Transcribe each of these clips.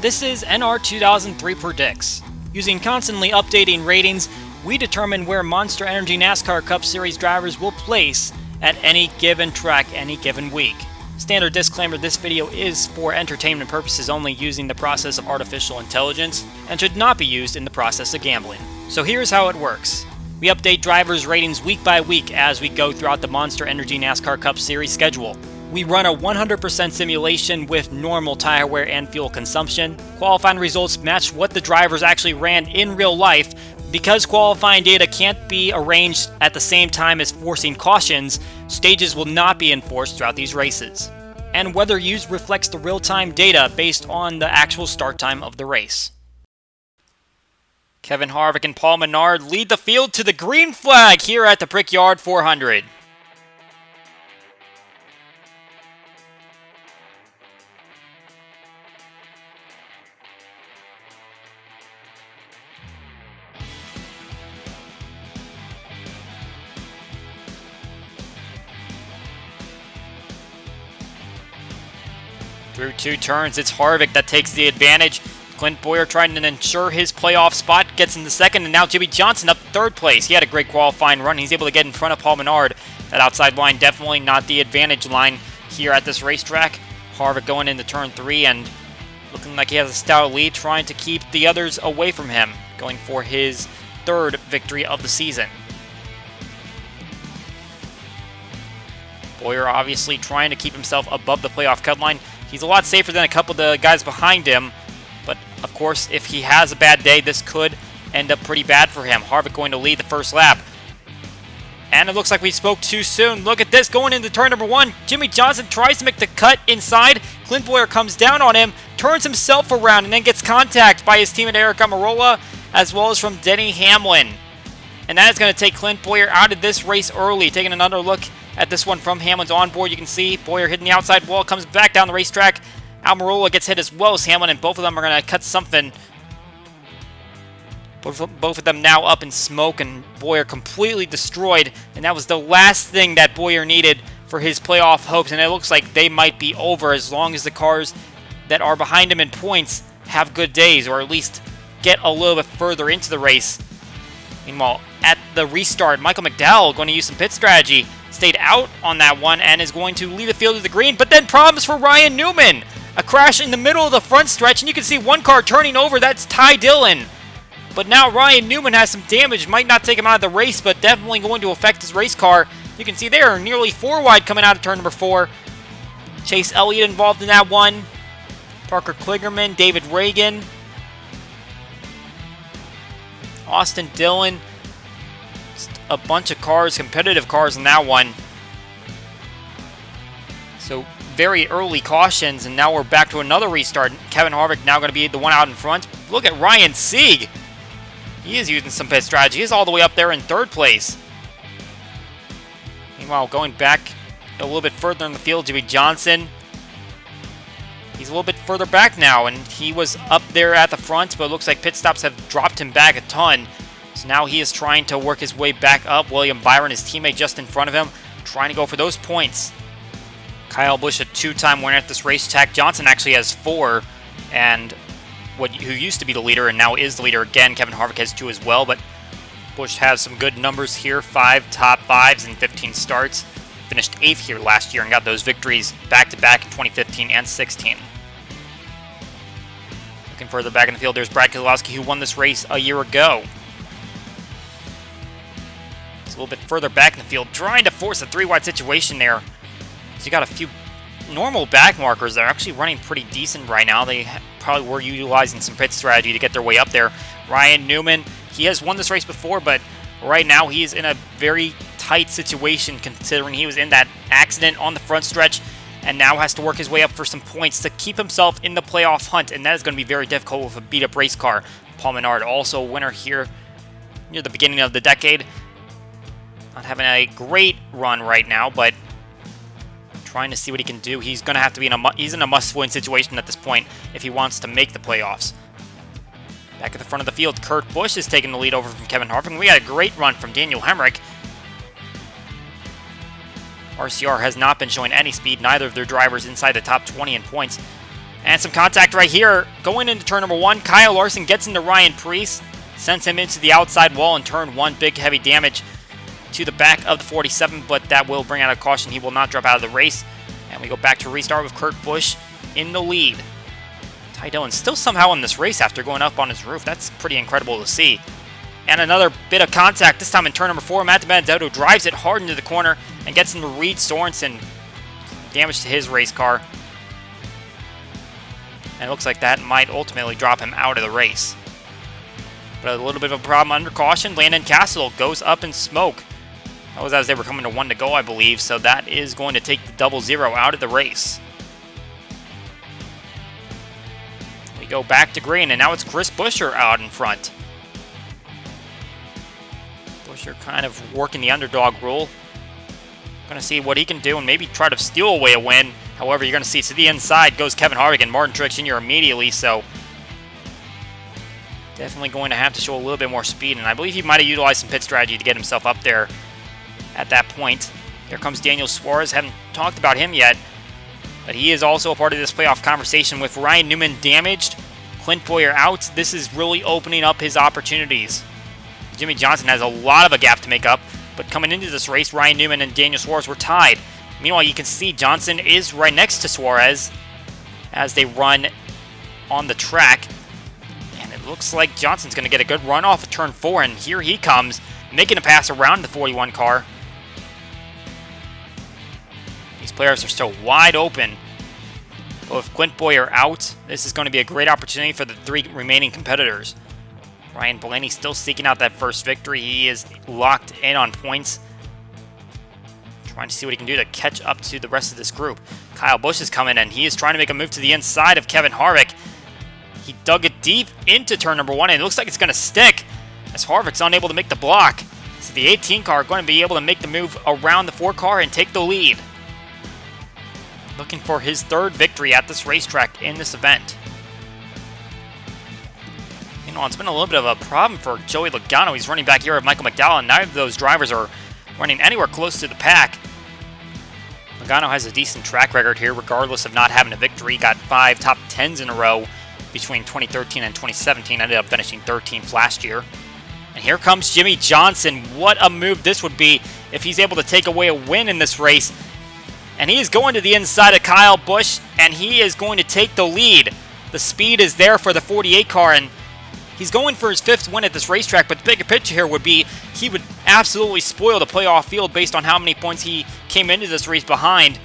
This is NR2003 Predicts. Using constantly updating ratings, we determine where Monster Energy NASCAR Cup Series drivers will place at any given track any given week. Standard disclaimer, this video is for entertainment purposes only, using the process of artificial intelligence, and should not be used in the process of gambling. So here's how it works. We update drivers' ratings week by week as we go throughout the Monster Energy NASCAR Cup Series schedule. We run a 100% simulation with normal tire wear and fuel consumption. Qualifying results match what the drivers actually ran in real life. Because qualifying data can't be arranged at the same time as forcing cautions, stages will not be enforced throughout these races. And weather used reflects the real-time data based on the actual start time of the race. Kevin Harvick and Paul Menard lead the field to the green flag here at the Brickyard 400. Through two turns, it's Harvick that takes the advantage. Clint Bowyer trying to ensure his playoff spot, gets into second, and now Jimmy Johnson up third place. He had a great qualifying run. He's able to get in front of Paul Menard. That outside line definitely not the advantage line here at this racetrack. Harvick going into turn 3 and looking like he has a stout lead, trying to keep the others away from him, going for his third victory of the season. Bowyer obviously trying to keep himself above the playoff cut line. He's a lot safer than a couple of the guys behind him, but of course, if he has a bad day, this could end up pretty bad for him. Harvick going to lead the first lap. And it looks like we spoke too soon. Look at this, going into turn number 1. Jimmy Johnson tries to make the cut inside. Clint Bowyer comes down on him, turns himself around, and then gets contact by his teammate Eric Almirola, as well as from Denny Hamlin. And that is going to take Clint Bowyer out of this race early. Taking another look at this one from Hamlin's onboard, you can see Bowyer hitting the outside wall, comes back down the racetrack. Almirola gets hit as well as Hamlin, and both of them are going to cut something. Both of them now up in smoke, and Bowyer completely destroyed. And that was the last thing that Bowyer needed for his playoff hopes, and it looks like they might be over as long as the cars that are behind him in points have good days, or at least get a little bit further into the race. Meanwhile, at the restart, Michael McDowell going to use some pit strategy. Stayed out on that one and is going to lead the field to the green, but then problems for Ryan Newman. A crash in the middle of the front stretch, and you can see one car turning over. That's Ty Dillon. But now Ryan Newman has some damage. Might not take him out of the race, but definitely going to affect his race car. You can see there, nearly 4 wide coming out of turn number 4. Chase Elliott involved in that one. Parker Kligerman, David Reagan, Austin Dillon. A bunch of cars, competitive cars in that one. So very early cautions, and now we're back to another restart. Kevin Harvick now going to be the one out in front. Look at Ryan Sieg. He is using some pit strategy. He's all the way up there in third place. Meanwhile, going back a little bit further in the field, Jimmy Johnson. He's a little bit further back now, and he was up there at the front, but it looks like pit stops have dropped him back a ton. So now he is trying to work his way back up. William Byron, his teammate just in front of him, trying to go for those points. Kyle Busch, a 2-time winner at this racetrack. Johnson actually has 4, and who used to be the leader and now is the leader again. Kevin Harvick has 2 as well, but Busch has some good numbers here. 5 top 5s and 15 starts. Finished 8th here last year and got those victories back-to-back in 2015 and 16. Looking further back in the field, there's Brad Keselowski, who won this race a year ago. A little bit further back in the field, trying to force a 3-wide situation there. So you got a few normal back markers that are actually running pretty decent right now. They probably were utilizing some pit strategy to get their way up there. Ryan Newman, he has won this race before, but right now he is in a very tight situation considering he was in that accident on the front stretch and now has to work his way up for some points to keep himself in the playoff hunt, and that is going to be very difficult with a beat-up race car. Paul Menard, also a winner here near the beginning of the decade. Not having a great run right now, but trying to see what he can do. He's going to have to be he's in a must-win situation at this point if he wants to make the playoffs. Back at the front of the field, Kurt Busch is taking the lead over from Kevin Harvick. We got a great run from Daniel Hemrick. RCR has not been showing any speed, neither of their drivers inside the top 20 in points. And some contact right here. Going into turn number 1, Kyle Larson gets into Ryan Preece, sends him into the outside wall in turn 1. Big heavy damage to the back of the 47, but that will bring out a caution. He will not drop out of the race. And we go back to restart with Kurt Busch in the lead. Ty Dillon still somehow in this race after going up on his roof. That's pretty incredible to see. And another bit of contact, this time in turn number 4. Matt DiBenedetto drives it hard into the corner and gets into Reed Sorensen. Damage to his race car. And it looks like that might ultimately drop him out of the race. But a little bit of a problem under caution. Landon Castle goes up in smoke. That was as they were coming to 1 to go, I believe. So that is going to take the 0-0 out of the race. We go back to green, and now it's Chris Buescher out in front. Buescher kind of working the underdog rule. Going to see what he can do and maybe try to steal away a win. However, you're going to see to the inside goes Kevin Harvick and Martin Truex Jr. immediately, so definitely going to have to show a little bit more speed, and I believe he might have utilized some pit strategy to get himself up there at that point. Here comes Daniel Suarez. Haven't talked about him yet, but he is also a part of this playoff conversation with Ryan Newman damaged, Clint Bowyer out. This is really opening up his opportunities. Jimmy Johnson has a lot of a gap to make up, but coming into this race, Ryan Newman and Daniel Suarez were tied. Meanwhile, you can see Johnson is right next to Suarez as they run on the track. And it looks like Johnson's going to get a good run off of turn 4, and here he comes, making a pass around the 41 car. These players are still wide open. But with Clint Bowyer out, this is going to be a great opportunity for the 3 remaining competitors. Ryan Blaney still seeking out that first victory. He is locked in on points. Trying to see what he can do to catch up to the rest of this group. Kyle Busch is coming, and he is trying to make a move to the inside of Kevin Harvick. He dug it deep into turn number 1, and it looks like it's going to stick as Harvick's unable to make the block. So the 18 car going to be able to make the move around the 4 car and take the lead. Looking for his 3rd victory at this racetrack in this event. You know, it's been a little bit of a problem for Joey Logano. He's running back here with Michael McDowell, and neither of those drivers are running anywhere close to the pack. Logano has a decent track record here, regardless of not having a victory. Got 5 top 10s in a row between 2013 and 2017. Ended up finishing 13th last year. And here comes Jimmy Johnson. What a move this would be if he's able to take away a win in this race. And he is going to the inside of Kyle Busch, and he is going to take the lead. The speed is there for the 48 car, and he's going for his 5th win at this racetrack, but the bigger picture here would be he would absolutely spoil the playoff field based on how many points he came into this race behind.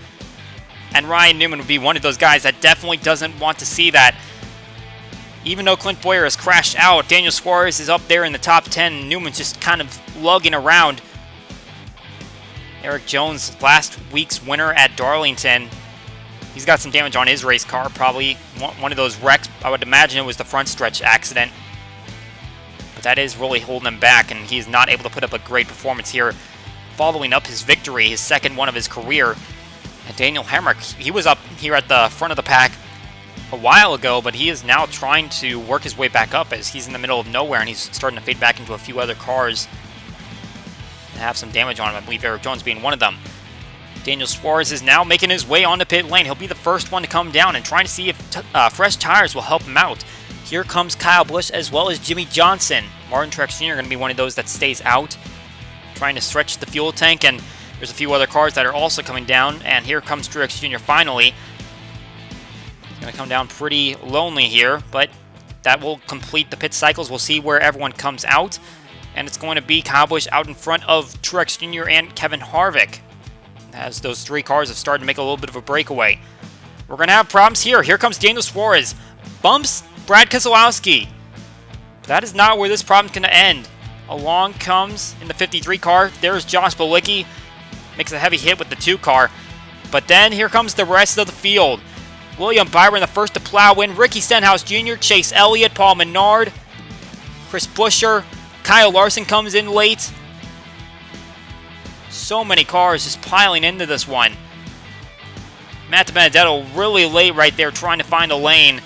And Ryan Newman would be one of those guys that definitely doesn't want to see that. Even though Clint Bowyer has crashed out, Daniel Suarez is up there in the top 10. Newman's just kind of lugging around. Eric Jones, last week's winner at Darlington. He's got some damage on his race car, probably one of those wrecks. I would imagine it was the front stretch accident. That is really holding him back, and he's not able to put up a great performance here following up his victory, his 2nd one of his career. And Daniel Hemrick, he was up here at the front of the pack a while ago, but he is now trying to work his way back up as he's in the middle of nowhere, and he's starting to fade back into a few other cars and have some damage on him. I believe Eric Jones being one of them. Daniel Suarez is now making his way onto pit lane. He'll be the first one to come down and trying to see if fresh tires will help him out. Here comes Kyle Busch as well as Jimmy Johnson. Martin Truex Jr. going to be one of those that stays out, trying to stretch the fuel tank, and there's a few other cars that are also coming down, and here comes Truex Jr. finally. He's going to come down pretty lonely here, but that will complete the pit cycles. We'll see where everyone comes out, and it's going to be Kyle Busch out in front of Truex Jr. and Kevin Harvick, as those 3 cars have started to make a little bit of a breakaway. We're going to have problems here. Here comes Daniel Suarez. Bumps Brad Keselowski. That is not where this problem's going to end. Along comes, in the 53 car, there's Josh Bilicki. Makes a heavy hit with the 2 car. But then here comes the rest of the field. William Byron, the first to plow in. Ricky Stenhouse Jr., Chase Elliott, Paul Menard, Chris Buescher. Kyle Larson comes in late. So many cars just piling into this one. Matt DiBenedetto really late right there trying to find a lane.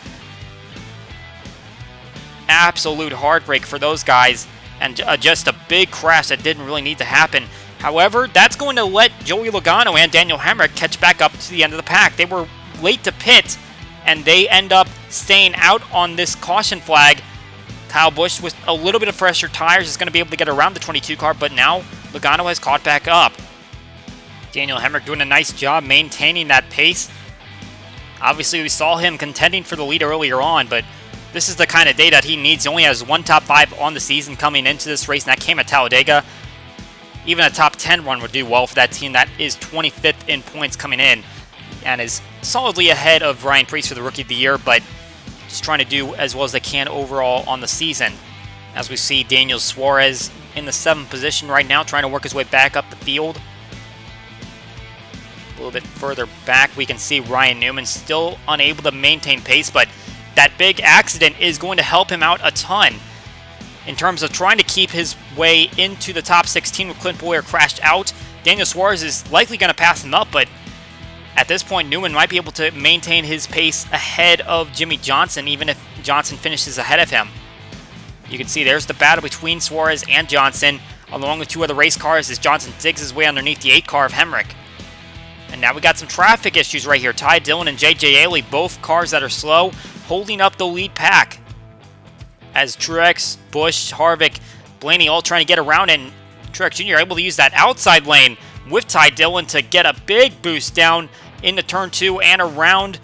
Absolute heartbreak for those guys, and just a big crash that didn't really need to happen. However, that's going to let Joey Logano and Daniel Hemrick catch back up to the end of the pack. They were late to pit, and they end up staying out on this caution flag. Kyle Busch, with a little bit of fresher tires, is going to be able to get around the 22 car, but now Logano has caught back up. Daniel Hemric doing a nice job maintaining that pace. Obviously, we saw him contending for the lead earlier on, but this is the kind of day that he needs. He only has one top 5 on the season coming into this race, and that came at Talladega. Even a top 10 run would do well for that team. That is 25th in points coming in, and is solidly ahead of Ryan Preece for the Rookie of the Year, but just trying to do as well as they can overall on the season. As we see Daniel Suarez in the 7th position right now, trying to work his way back up the field. A little bit further back, we can see Ryan Newman still unable to maintain pace, but that big accident is going to help him out a ton in terms of trying to keep his way into the top 16 with Clint Bowyer crashed out. Daniel Suarez is likely going to pass him up, but at this point, Newman might be able to maintain his pace ahead of Jimmy Johnson, even if Johnson finishes ahead of him. You can see there's the battle between Suarez and Johnson, along with 2 other race cars as Johnson digs his way underneath the 8 car of Hemric. And now we got some traffic issues right here. Ty Dillon and J.J. Ailey, both cars that are slow, holding up the lead pack. As Truex, Busch, Harvick, Blaney all trying to get around, and Truex Jr. able to use that outside lane with Ty Dillon to get a big boost down into turn 2 and around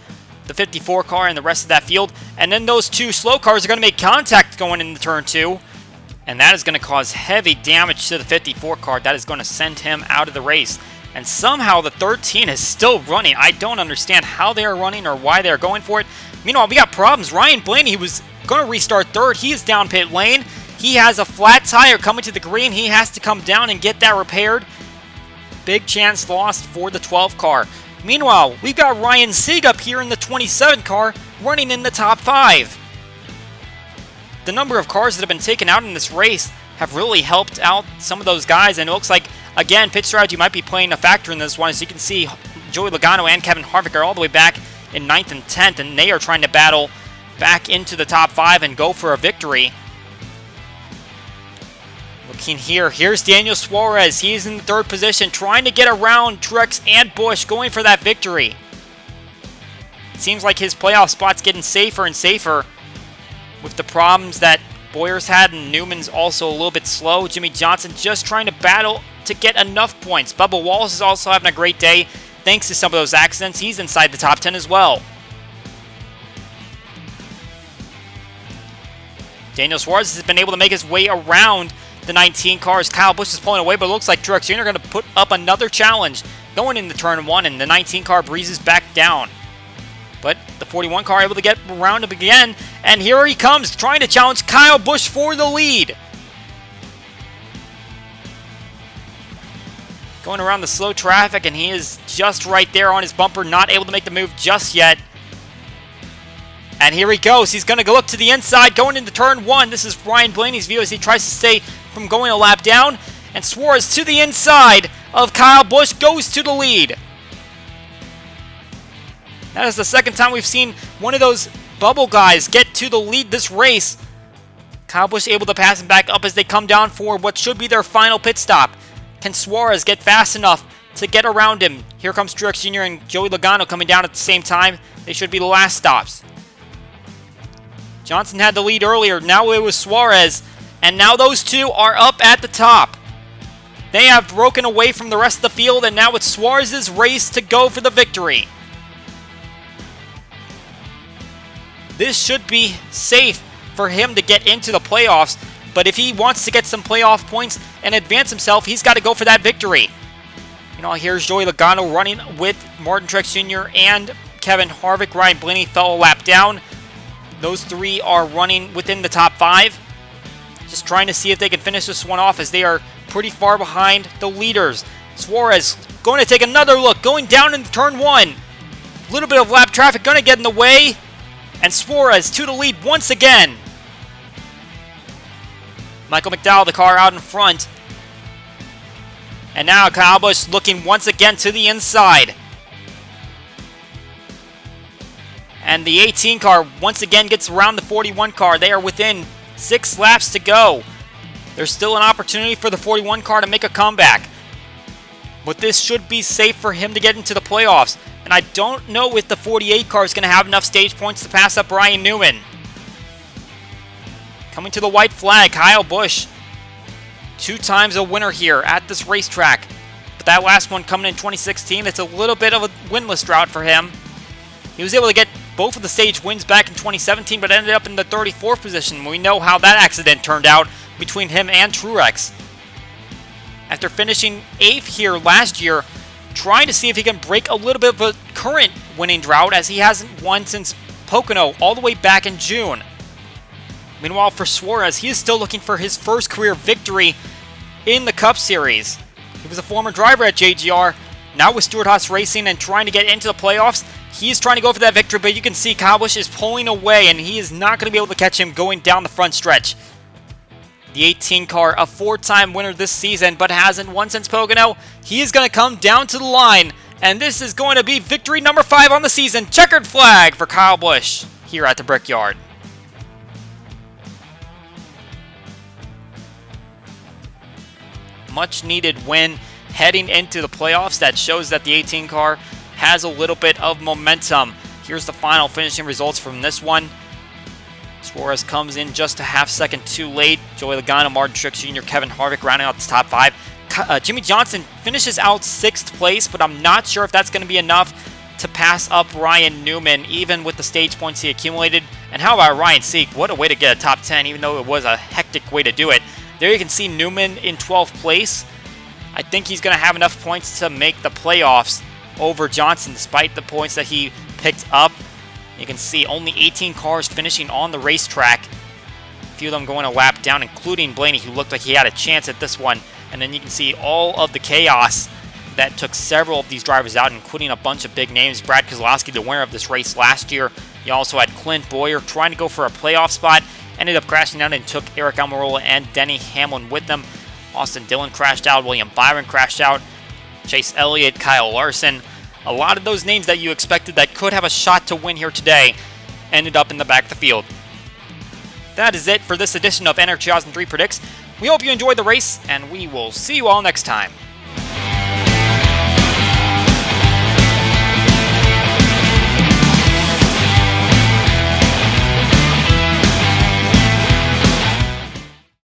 the 54 car and the rest of that field. And then those 2 slow cars are going to make contact going into turn 2. And that is going to cause heavy damage to the 54 car. That is going to send him out of the race. And somehow the 13 is still running. I don't understand how they are running or why they are going for it. Meanwhile, we got problems. Ryan Blaney, he was going to restart 3rd. He is down pit lane. He has a flat tire coming to the green. He has to come down and get that repaired. Big chance lost for the 12 car. Meanwhile, we've got Ryan Sieg up here in the 27 car running in the top 5. The number of cars that have been taken out in this race have really helped out some of those guys, and it looks like, again, pit strategy might be playing a factor in this one. As you can see, Joey Logano and Kevin Harvick are all the way back in 9th and 10th, and they are trying to battle back into the top 5 and go for a victory. Looking here, here's Daniel Suarez. He's in the 3rd position, trying to get around Truex and Busch, going for that victory. It seems like his playoff spot's getting safer and safer with the problems that Bowyer's had, and Newman's also a little bit slow. Jimmy Johnson just trying to battle to get enough points. Bubba Wallace is also having a great day thanks to some of those accidents. He's inside the top 10 as well. Daniel Suarez has been able to make his way around the 19 cars. Kyle Busch is pulling away, but it looks like Truex Jr. are going to put up another challenge going into turn 1, and the 19 car breezes back down. But the 41 car able to get around him again, and here he comes, trying to challenge Kyle Busch for the lead. Going around the slow traffic, and he is just right there on his bumper, not able to make the move just yet. And here he goes. He's going to look to the inside, going into turn 1. This is Ryan Blaney's view as he tries to stay from going a lap down. And Suarez to the inside of Kyle Busch goes to the lead. That is the 2nd time we've seen one of those bubble guys get to the lead this race. Kyle Busch able to pass him back up as they come down for what should be their final pit stop. Can Suarez get fast enough to get around him? Here comes Truex Jr. and Joey Logano coming down at the same time. They should be the last stops. Johnson had the lead earlier. Now it was Suarez. And now those 2 are up at the top. They have broken away from the rest of the field, and now it's Suarez's race to go for the victory. This should be safe for him to get into the playoffs, but if he wants to get some playoff points and advance himself, he's got to go for that victory. You know, here's Joey Logano running with Martin Truex Jr. and Kevin Harvick. Ryan Blaney fell a lap down. Those 3 are running within the top 5. Just trying to see if they can finish this one off as they are pretty far behind the leaders. Suarez going to take another look, going down into turn 1. A little bit of lap traffic going to get in the way. And Suarez to the lead once again. Michael McDowell, the car out in front. And now Kyle Busch looking once again to the inside. And the 18 car once again gets around the 41 car. They are within 6 laps to go. There's still an opportunity for the 41 car to make a comeback. But this should be safe for him to get into the playoffs. And I don't know if the 48 car is going to have enough stage points to pass up Ryan Newman. Coming to the white flag, Kyle Busch. 2 times a winner here at this racetrack. But that last one coming in 2016, it's a little bit of a winless drought for him. He was able to get both of the stage wins back in 2017, but ended up in the 34th position. We know how that accident turned out between him and Truex. After finishing 8th here last year, trying to see if he can break a little bit of a current winning drought, as he hasn't won since Pocono all the way back in June. Meanwhile, for Suarez, he is still looking for his first career victory in the Cup Series. He was a former driver at JGR, now with Stewart-Haas Racing and trying to get into the playoffs. He is trying to go for that victory, but you can see Kyle Busch is pulling away, and he is not going to be able to catch him going down the front stretch. The 18 car, a 4-time winner this season, but hasn't won since Pocono. He is going to come down to the line, and this is going to be victory number 5 on the season. Checkered flag for Kyle Busch here at the Brickyard. Much needed win heading into the playoffs. That shows that the 18 car has a little bit of momentum. Here's the final finishing results from this one. Suarez comes in just a half-second too late. Joey Logano, Martin Truex Jr., Kevin Harvick rounding out the top 5. Jimmy Johnson finishes out 6th place, but I'm not sure if that's going to be enough to pass up Ryan Newman, even with the stage points he accumulated. And how about Ryan Sieg? What a way to get a top 10, even though it was a hectic way to do it. There you can see Newman in 12th place. I think he's going to have enough points to make the playoffs over Johnson, despite the points that he picked up. You can see only 18 cars finishing on the racetrack. A few of them going a lap down, including Blaney, who looked like he had a chance at this one. And then you can see all of the chaos that took several of these drivers out, including a bunch of big names. Brad Keselowski, the winner of this race last year. You also had Clint Bowyer trying to go for a playoff spot. Ended up crashing out and took Eric Almirola and Denny Hamlin with them. Austin Dillon crashed out. William Byron crashed out. Chase Elliott, Kyle Larson. A lot of those names that you expected that could have a shot to win here today ended up in the back of the field. That is it for this edition of NR2003 Predicts. We hope you enjoyed the race, and we will see you all next time.